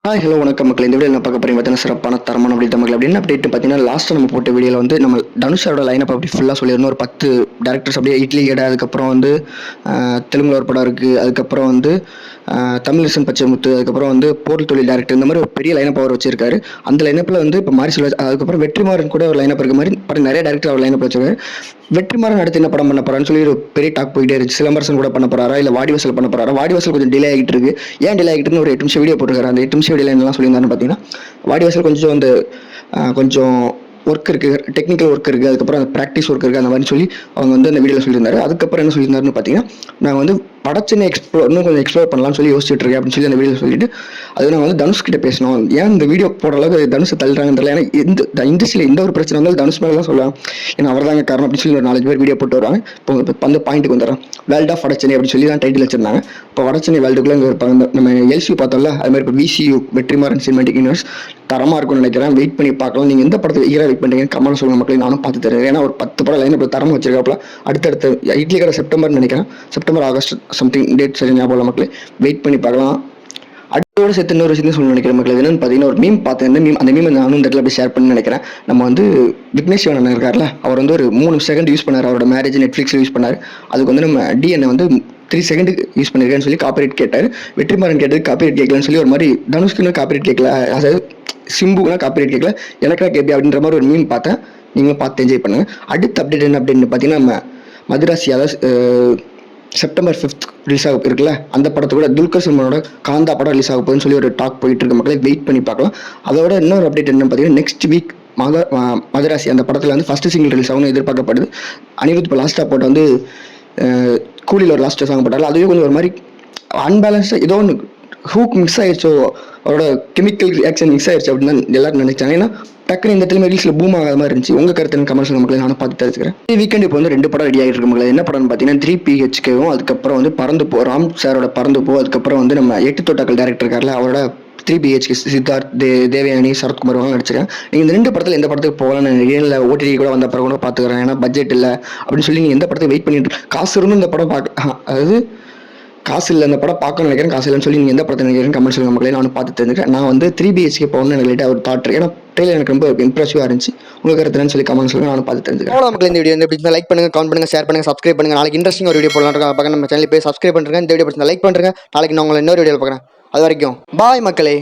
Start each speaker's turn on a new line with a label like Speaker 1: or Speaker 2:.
Speaker 1: Hello வணக்கம் மக்கள். இந்த வீடியோ என்ன பார்க்க போறீங்க பார்த்தீங்கன்னா, சிறப்பான தரமான அப்படி தமிழ் அப்படின்னு அப்டேட் பார்த்தீங்கன்னா, லாஸ்ட்டாக நம்ம போட்ட வீடியோவில் வந்து நம்ம தனுஷோட லைனப் அப்படி ஃபுல்லாக சொல்லியிருந்தோம். ஒரு 10 டேரக்டர்ஸ் அப்படியே இட்லி கடை, அதுக்கப்புறம் வந்து தெலுங்குல ஒரு படம் இருக்குது, அதுக்கப்புறம் வந்து தமிழிசன் பச்சைமுத்து, அதுக்கப்புறம் வந்து போர் தொழில் டேரக்டர், இந்த மாதிரி ஒரு பெரிய லைனப் அவர் வச்சிருக்காரு. அந்த லைனப்பில் வந்து இப்போ மாரி செல்வராஜ், அதுக்கப்புறம் வெற்றிமாறன் கூட ஒரு லைனப் இருக்க மாதிரி படம் நிறைய டேரக்டர் அவர் லைனப் வச்சிருக்காரு. வெற்றிமாறன் அடுத்து என்ன படம் பண்ண போறான்னு சொல்லி ஒரு பெரிய டாக் போயிட்டே இருந்துச்சு. சிலம்பரசன் கூட பண்ண போறாரா, இல்லை வாடிவாசல் பண்ண போறாரா? வாடிவாசல் கொஞ்சம் டிலே ஆகிட்டு இருக்கு. ஏன் டிலே ஆகிட்டு ஒரு 8 நிமிஷம் வீடியோ போட்டுருக்காரு. அந்த 8 நிமிஷம் வீடியோல என்னலாம் சொல்லியிருந்தாருன்னு பார்த்தீங்கன்னா, வாடிவாசல் கொஞ்சம் அந்த கொஞ்சம் ஒர்க் இருக்குது, டெக்னிக்கல் ஒர்க் இருக்குது, அதுக்கப்புறம் அந்த ப்ராக்டிஸ் ஒர்க் இருக்குது, அந்த மாதிரி சொல்லி அவங்க வந்து அந்த வீடியோவில் சொல்லியிருந்தாரு. அதுக்கப்புறம் என்ன சொல்லியிருந்தாருன்னு பார்த்தீங்கன்னா, நான் வந்து படச்சினை இன்னும் கொஞ்சம் எக்ஸ்ப்ளோர் பண்ணலாம்னு சொல்லி யோசிச்சுட்டு இருக்கேன் அப்படின்னு சொல்லி அந்த வீடியோ சொல்லிட்டு, அது நான் வந்து தனுஷ் கிட்ட பேசணும். ஏன் இந்த வீடியோ போடுற அளவுக்கு தனுஷை தள்ளுறாங்கன்னு தெரியல. ஏன்னா இந்த இண்டஸ்ட்ரியில் எந்த ஒரு பிரச்சனை வந்தாலும் தனுஷ் மேலே தான் சொல்லுவாங்க. ஏன்னா அவர் தாங்க காரணம் அப்படின்னு சொல்லி ஒரு 4 பேர் வீடியோ போட்டு வருவாங்க. இப்போ அந்த பாயிண்ட்டுக்கு வந்துடுறேன். வேர்ல்ட் ஆஃப் வடச்சென்னை அப்படின்னு சொல்லி தான் டைட்டில் வச்சிருந்தாங்க. இப்போ வடச்சென்னை வேர்ல்டுக்குள்ள இங்கே இருப்பாங்க. நம்ம எல்சியூ பார்த்தோம்ல, அது மாதிரி இப்போ விசியூ வெற்றிமாறன் சினிமாட்டிக் யூனிவர்ஸ் தரமாக இருக்கும்னு நினைக்கிறேன். வெயிட் பண்ணி பார்க்கலாம். நீங்கள் எந்த படத்துக்கு ஈராக வெயிட் பண்ணுறீங்க கமெண்ட் சொல்லுங்கள் மக்களே, நானும் பார்த்து தருவேன். ஏன்னா ஒரு 10 படம் லைன் இப்போ தரமாக வச்சிருக்காப்புல. அடுத்தடுத்து இட்லி கடை செப்டம்பர்னு நினைக்கிறேன், செப்டம்பர் ஆகஸ்ட் சம்திங் டேட் சரி ஞாபகம் மக்களே, வெயிட் பண்ணி பார்க்கலாம். அதோட சேர்த்து இன்னொரு விஷயம் சொல்ல நினைக்கிறேன் மக்கள். என்னன்னு பார்த்தீங்கன்னா, ஒரு மீம் பார்த்தேன். அந்த மீம் நானும் இந்த இடத்துல அப்படி ஷேர் பண்ணி நினைக்கிறேன். நம்ம வந்து விக்னேஷ் சிவன் இருக்கார்ல, அவர் வந்து ஒரு 3 செகண்ட் யூஸ் பண்ணார். அவரோட மேரேஜ் நெட்ஃப்ளிக்ஸில் யூஸ் பண்ணார். அதுக்கு வந்து நம்ம டிஎன்ஏ வந்து 3 செகண்டுக்கு யூஸ் பண்ணியிருக்கேன்னு சொல்லி காப்பிரைட் கேட்டார். வெற்றிமாறன் கேட்டது காப்பிரைட் கேட்கலன்னு சொல்லி ஒரு மாதிரி தனுஷ்குன்னு காப்பிரைட் கேட்கல, அதாவது சிம்புக்குனா காப்பிரைட் கேட்கல, எனக்குனா கேட்பி அப்படின்ற மாதிரி ஒரு மீம் பார்த்தேன். நீங்களும் பார்த்து என்ஜாய் பண்ணுங்க. அடுத்த அப்டேட் என்ன அப்படின்னு பார்த்தீங்கன்னா, நம்ம மதுராசி, அதாவது செப்டம்பர் 5 ரிலீஸ் ஆக இருக்குல்ல, அந்த படத்தை கூட துல்கர் சல்மானோட காந்தா படம் ரிலீஸ் ஆக போகுதுன்னு சொல்லி ஒரு டாக் போயிட்டு இருக்க மக்களை வெயிட் பண்ணி பார்க்கலாம். அதோட இன்னொரு அப்டேட் என்ன பார்த்தீங்கன்னா, நெக்ஸ்ட் வீக் மதுராசி அந்த படத்தில் வந்து ஃபர்ஸ்ட் சிங்கிள் ரிலீஸ் ஆகும்னு எதிர்பார்க்கப்படுது. அனிருத் இப்போ லாஸ்ட்டாக போட்ட வந்து கூலியில் ஒரு லாஸ்ட்டாக சாங் போட்டாலும் அதுவே கொஞ்சம் ஒரு மாதிரி அன்பேலன்ஸ்டாக ஏதோ ஒன்று ஹூக் மிக்ஸ் ஆயிடுச்சோ, அவரோட கெமிக்கல் ரியாக்ஷன் மிக்ஸ் ஆயிடுச்சு அப்படின்னு தான் எல்லாரும் நினைச்சாங்க. ஏன்னா டக்குனு இந்த இடத்துல ரீல்ஸில் பூம் ஆகாத மாதிரி இருந்துச்சு. உங்கள் கருத்து கமெண்ட்ஸ் மக்களை நானும் பார்த்து தெரிஞ்சுக்கிறேன். வீக்கெண்ட் இப்போ வந்து 2 படம் ரெடி ஆகிட்டு இருக்கு மக்கள். என்ன படம்னு பார்த்தீங்கன்னா 3PHKவும், அதுக்கப்புறம் வந்து பறந்து போ, ராம் சாரோட பறந்து போ, அதுக்கப்புறம் வந்து நம்ம 8 தோட்டாக்கள் டேரக்டர் இருக்கார்ல, அவரோட 3PHK சித்தார்த், தேவயானி, சரத்குமார் அவங்க நடிச்சிருக்கேன். நீங்கள் இந்த 2 படத்தில் எந்த படத்துக்கு போகலான்னு இல்லை ஓடிடி கூட வந்த படம் கூட பார்த்துக்கிறேன். ஏன்னா பட்ஜெட் இல்லை அப்படின்னு சொல்லி நீங்கள் எந்த படத்தை வெயிட் பண்ணிட்டு காசு இருந்து இந்த படம் பார்க்க, அதாவது காசு இல்லை இந்த படம் பார்க்கணும்னு நினைக்கிறேன், காசு இல்லைன்னு சொல்லி நீங்கள் எந்த படத்தை நினைக்கிறேன் கமெண்ட் சொல்லுங்க மக்களே, நானும் பார்த்து தெரிஞ்சுக்கிறேன். நான் வந்து 3BHK போகணும்னு எனக்கு லேட்டாக ஒரு தாட். ஏன்னா ட்ரெயிலர் எனக்கு ரொம்ப இம்ப்ரெசிவாக இருந்துச்சு. உங்கள் கருத்துன்னு சொல்லி கமெண்ட் சொல்லுங்க, நானும் பார்த்து தெரிஞ்சுக்கிறேன். அவ்வளோ மக்கள், இந்த வீடியோ எப்படி லைக் பண்ணுங்க, கமெண்ட் பண்ணுங்க, ஷேர் பண்ணுங்க, சப்ஸ்கிரைப் பண்ணுங்க. நாளைக்கு இன்ட்ரெஸ்டிங் ஒரு வீடியோ போடலாம் பார்க்க நம்ம சேனல் போய் சப்ஸ்கிரைப் பண்ணுறேன். இந்த வீடியோ பிடிச்சா லைக் பண்ணுறேன். நாளைக்கு நான் உங்களை இன்னொரு வீடியோ பார்க்குறேன். அது வரைக்கும் பாய் மக்களே.